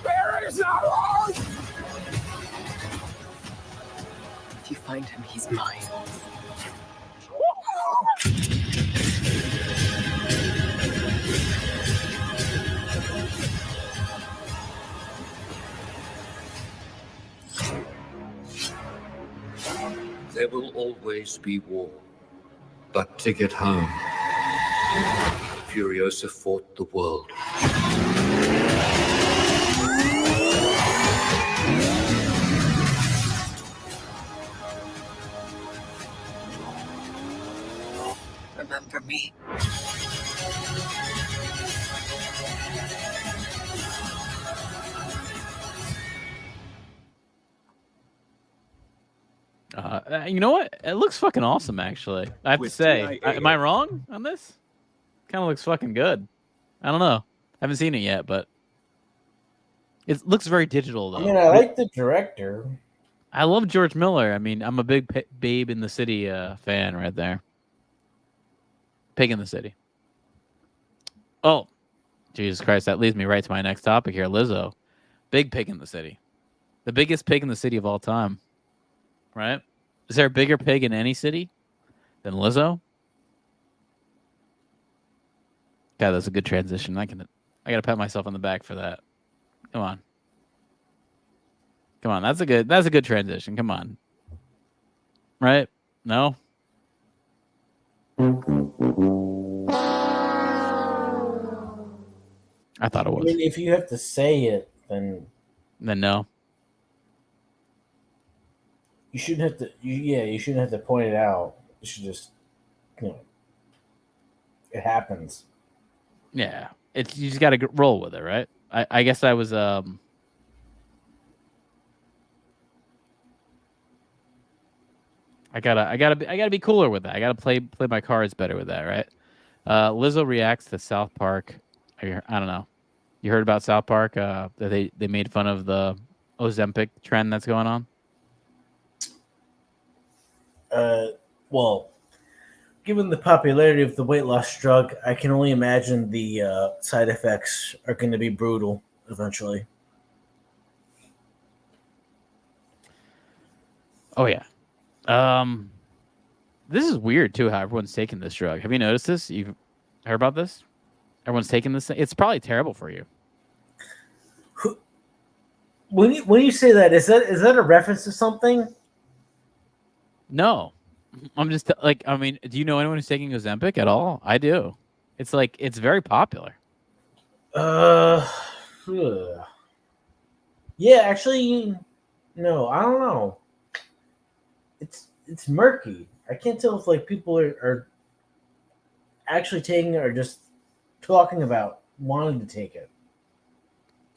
There is no hope. If you find him, he's mine. There will always be war, but to get home, Furiosa fought the world. Remember me. You know what? It looks fucking awesome, actually. I have to say. Am I wrong on this? Kind of looks fucking good. I don't know. I haven't seen it yet, but it looks very digital, though. I mean, I like the director. I love George Miller. I mean, I'm a big Babe in the City fan right there. Pig in the City. Oh, Jesus Christ. That leads me right to my next topic here. Lizzo. Big Pig in the City. The biggest pig in the city of all time. Right? Is there a bigger pig in any city than Lizzo? God, that's a good transition. I gotta pat myself on the back for that. Come on. That's a good transition. Come on. Right? No? I thought it was. I mean, if you have to say it, then no. You shouldn't have to. You shouldn't have to point it out. You should just, it happens. Yeah, you just got to roll with it, right? I guess I was I gotta be cooler with that. I gotta play my cards better with that, right? Lizzo reacts to South Park. I don't know. You heard about South Park? That they made fun of the Ozempic trend that's going on. Well, given the popularity of the weight loss drug, I can only imagine the side effects are going to be brutal eventually. Oh yeah. This is weird too. How everyone's taking this drug. Have you noticed this? You've heard about this? Everyone's taking this thing. It's probably terrible for you. When you say that, is that a reference to something? No, I'm just do you know anyone who's taking Ozempic at all? I do. It's very popular. Yeah, actually, no, I don't know. It's murky. I can't tell if people are actually taking it or just talking about wanting to take it.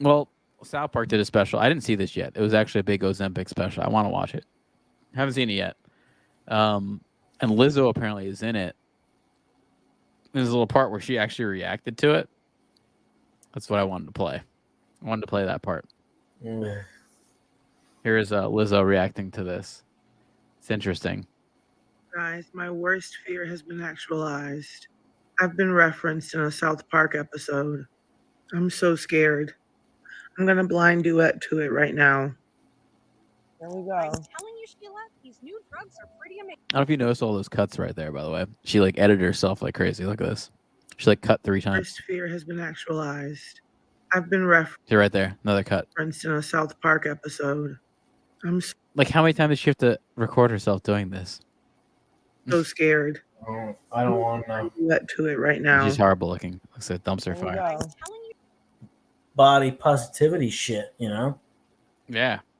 Well, South Park did a special. I didn't see this yet. It was actually a big Ozempic special. I want to watch it. Haven't seen it yet. And Lizzo apparently is in it. There's a little part where she actually reacted to it. That's what I wanted to play. I wanted to play that part. Here is Lizzo reacting to this. It's interesting. Guys, my worst fear has been actualized. I've been referenced in a South Park episode. I'm so scared. I'm going to blind duet to it right now. There we go. I'm telling you, Sheila, these new drugs are pretty amazing. I don't know if you noticed all those cuts right there, by the way. She edited herself like crazy. Look at this. She cut 3 times. Worst fear has been actualized. I've been referenced. See right there. Another cut. In a South Park episode. I'm so how many times did she have to record herself doing this? so scared. I don't want to duet to it right now. She's horrible looking. Looks like a dumpster fire. Body positivity shit, Yeah.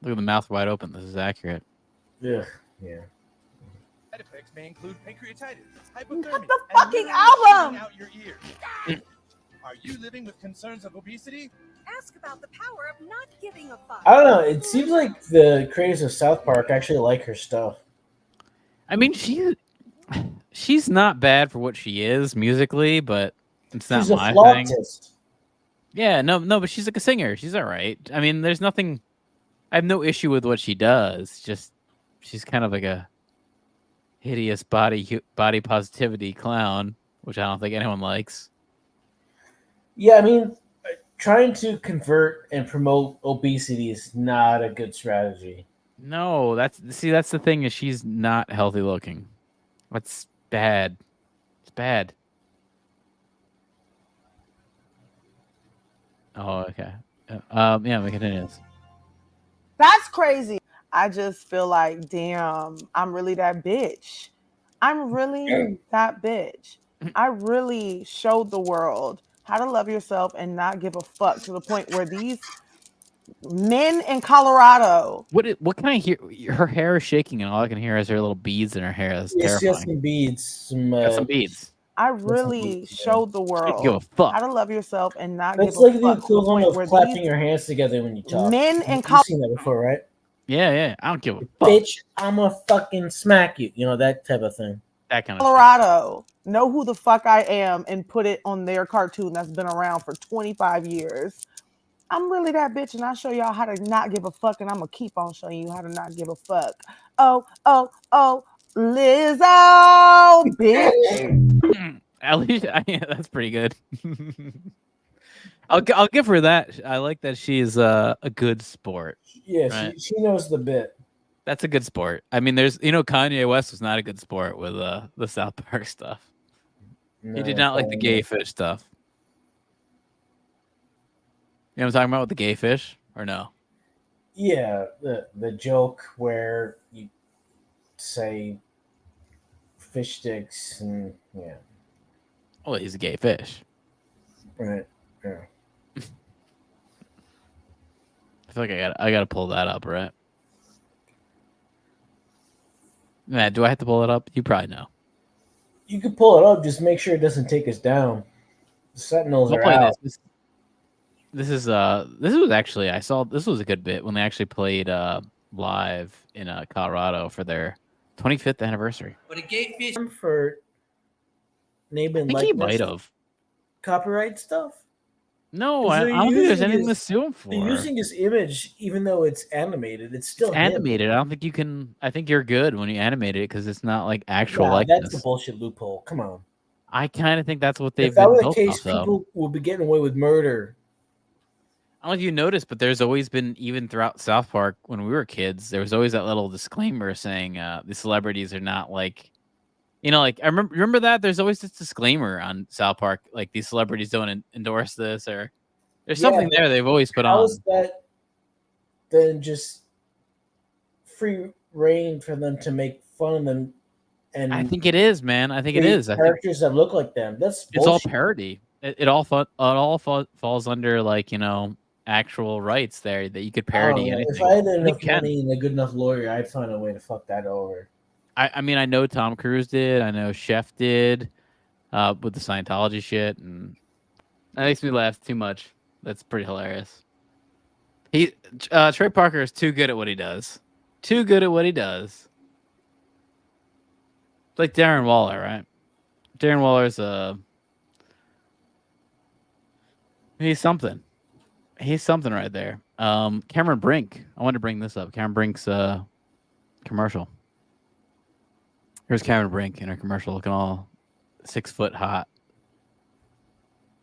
Look at the mouth wide open. This is accurate. Yeah. Side effects may include pancreatitis, Cut hypothermia, the fucking album! out your ear. Are you living with concerns of obesity? Ask about the power of not giving a fuck. I don't know. It seems like the creators of South Park actually like her stuff. I mean, she's not bad for what she is musically, but it's not She's a my thing. flautist. Yeah, no, but she's a singer. She's all right. I mean, there's nothing. I have no issue with what she does. Just she's kind of like a hideous body positivity clown, which I don't think anyone likes. Yeah, I mean, trying to convert and promote obesity is not a good strategy. No, that's the thing is she's not healthy looking. That's bad. It's bad. Oh, okay. Yeah, we continue. That's crazy. I just feel like, damn, I'm really that bitch. I'm really that bitch. I really showed the world how to love yourself and not give a fuck to the point where these men in Colorado. What can I hear? Her hair is shaking, and all I can hear is her little beads in her hair. That's Yes, she terrifying. has some beads. Got some beads. I really showed the world give a fuck. how to love yourself and not That's give a like the fuck. To the equivalent point of where clapping these your hands together when you talk. men in You've seen that before, right? Yeah. I don't give a fuck. Bitch, I'ma fucking smack you. You know, that type of thing. That kind of Colorado know who the fuck I am and put it on their cartoon that's been around for 25 years. I'm really that bitch, and I'll show y'all how to not give a fuck, and I'm gonna keep on showing you how to not give a fuck. Oh, Lizzo, bitch. At least, yeah, that's pretty good. I'll give her that. I like that she's a good sport. Yeah, right? she knows the bit. That's a good sport. I mean, there's Kanye West was not a good sport with the South Park stuff. He did not like the gay fish stuff. You know what I'm talking about with the gay fish, or no? Yeah, the joke where you say fish sticks and yeah. Well, he's a gay fish. Right. Yeah. I feel like I gotta pull that up, right? Matt, do I have to pull it up? You probably know. You can pull it up, just make sure it doesn't take us down. The Sentinels are out. This was actually this was a good bit when they actually played live in Colorado for their 25th anniversary. But a gay fish for naming I think like he might have. copyright stuff. No, I don't think there's anything to sue him for. They're using his image, even though it's animated. It's still animated. I don't think you can. I think you're good when you animate it because it's not like actual Nah, likeness. that's the bullshit loophole. Come on. I kind of think that's what they've If that been were the built case, off of. people will be getting away with murder. I don't know if you noticed, but there's always been, even throughout South Park when we were kids, there was always that little disclaimer saying the celebrities are not like, like I remember that there's always this disclaimer on South Park, like these celebrities don't endorse this, or there's something there they've always put on. How is that then just free reign for them to make fun of them? And I think it is, man. I think it is. Characters that look like them. That's it's all bullshit. parody. It all falls under like actual rights there that you could parody anything. If I had enough money and a good enough lawyer, I'd find a way to fuck that over. I mean, I know Tom Cruise did. I know Chef did with the Scientology shit, and that makes me laugh too much. That's pretty hilarious. Trey Parker is too good at what he does. Too good at what he does. It's like Darren Waller, right? Darren Waller's he's something. He's something right there. Cameron Brink. I wanted to bring this up. Cameron Brink's commercial. Here's Cameron Brink in her commercial looking all 6 foot hot.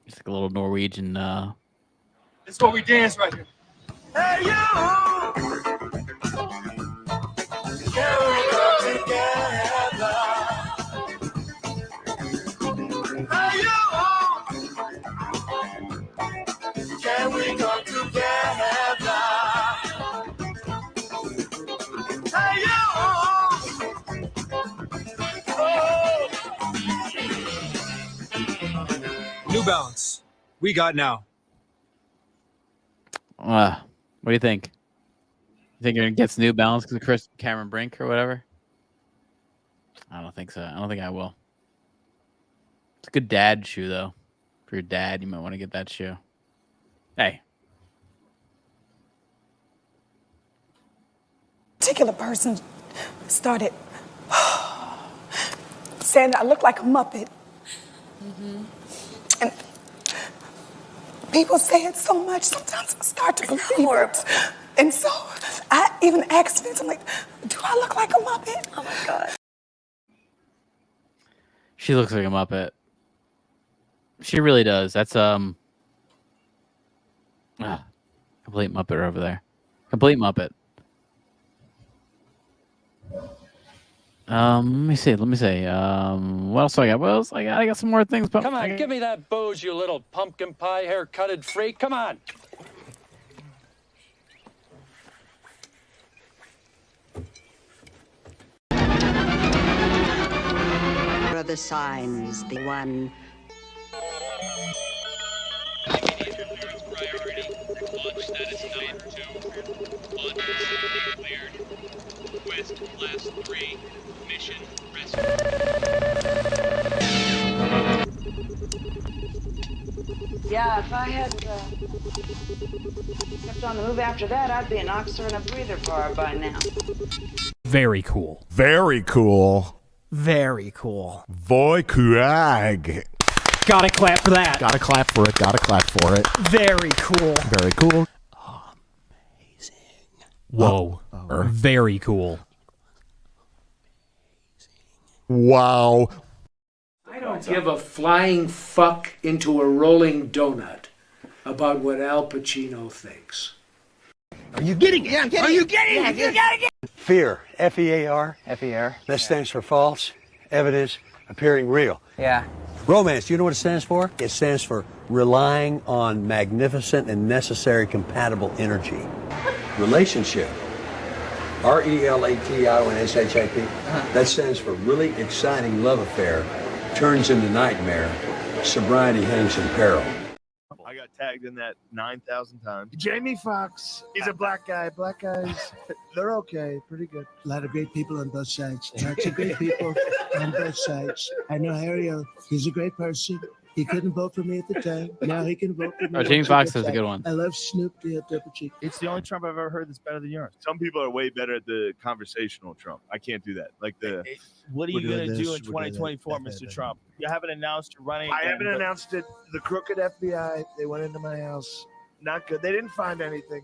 Just like a little Norwegian. That's what we dance right here. Hey, you! Can we go together? Hey, you! Can we go together? Hey, you! New Balance. We got now. What do you think? You think you're gonna get New Balance because of Chris Cameron Brink or whatever? I don't think so. I don't think I will. It's a good dad shoe though. For your dad, you might want to get that shoe. Hey. Particular person started saying I look like a Muppet. And people say it so much, sometimes I start to believe it. And so I even asked Vince, I'm like, do I look like a Muppet? Oh my God. She looks like a Muppet. She really does. That's complete Muppet over there. Complete Muppet. Let me see. What else do I got? What else I got? I got some more things. Come on, give me that booze, you little pumpkin pie hair-cutted freak. Come on. Brother Signs, the one. Launch status 9-2. Launch facility cleared. Quest class 3. Mission rescue. Yeah, if I had kept on the move after that, I'd be an oxer and a breather bar by now. Very cool. Very cool. Very cool. Voy Kuag. Gotta clap for that. Gotta clap for it. Gotta clap for it. Very cool. Very cool. Amazing. Whoa. Very cool. Wow. I don't give a flying fuck into a rolling donut about what Al Pacino thinks. Are you getting it? Yeah, I'm getting it. Are you getting it? You gotta get it. Fear, F-E-A-R. F-E-A-R. That stands for false evidence appearing real. Yeah. Romance, do you know what it stands for? It stands for relying on magnificent and necessary compatible energy. Relationship, R-E-L-A-T-I-O-N-S-H-I-P. That stands for really exciting love affair, turns into nightmare, sobriety hangs in peril. I got tagged in that 9,000 times. Jamie Foxx, he's a black guy. Black guys, they're okay, pretty good. A lot of great people on both sides. Lots of great people on both sides. I know Ariel, he's a great person. He couldn't vote for me at the time. Now he can vote for me. Oh, Jamie Foxx is a good one. I love Snoop the double cheek. It's the only Trump I've ever heard that's better than yours. Some people are way better at the conversational Trump. I can't do that. Like the. What are you going to do in 2024, Mr. Trump? You haven't announced you're running. I haven't announced it. The crooked FBI, they went into my house. Not good. They didn't find anything.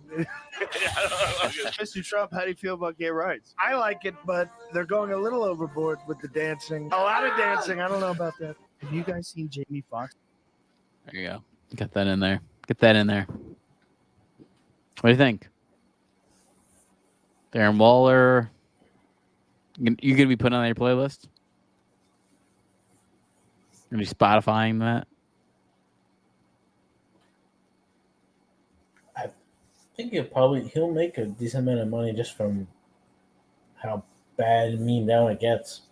Mr. Trump, how do you feel about gay rights? I like it, but they're going a little overboard with the dancing. A lot of dancing. I don't know about that. Have you guys seen Jamie Foxx? There you go. Get that in there. Get that in there. What do you think? Darren Waller. You going to be putting on your playlist? Going to be Spotifying that? I think he'll make a decent amount of money just from how bad and mean down it gets.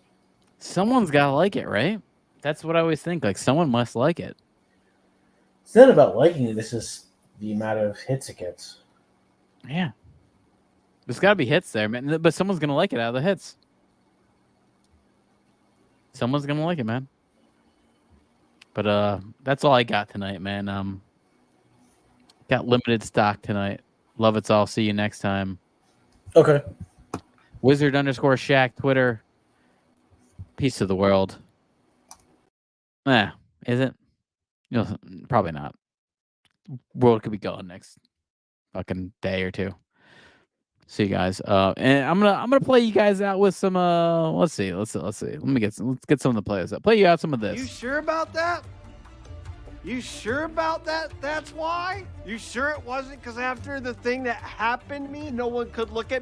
Someone's got to like it, right? That's what I always think. Like, someone must like it. It's not about liking it. This is the amount of hits it gets. Yeah. There's got to be hits there, man. But someone's going to like it out of the hits. Someone's going to like it, man. But that's all I got tonight, man. Got limited stock tonight. Love it's all. See you next time. Okay. Wizard_Shack, Twitter. Peace to the world. Is it? Probably not. World could be gone next fucking day or two. See you guys. And I'm gonna play you guys out with some. Let's see. Let's get some of the players up. Play you out some of this. You sure about that? You sure about that? That's why? You sure it wasn't because after the thing that happened to me, no one could look at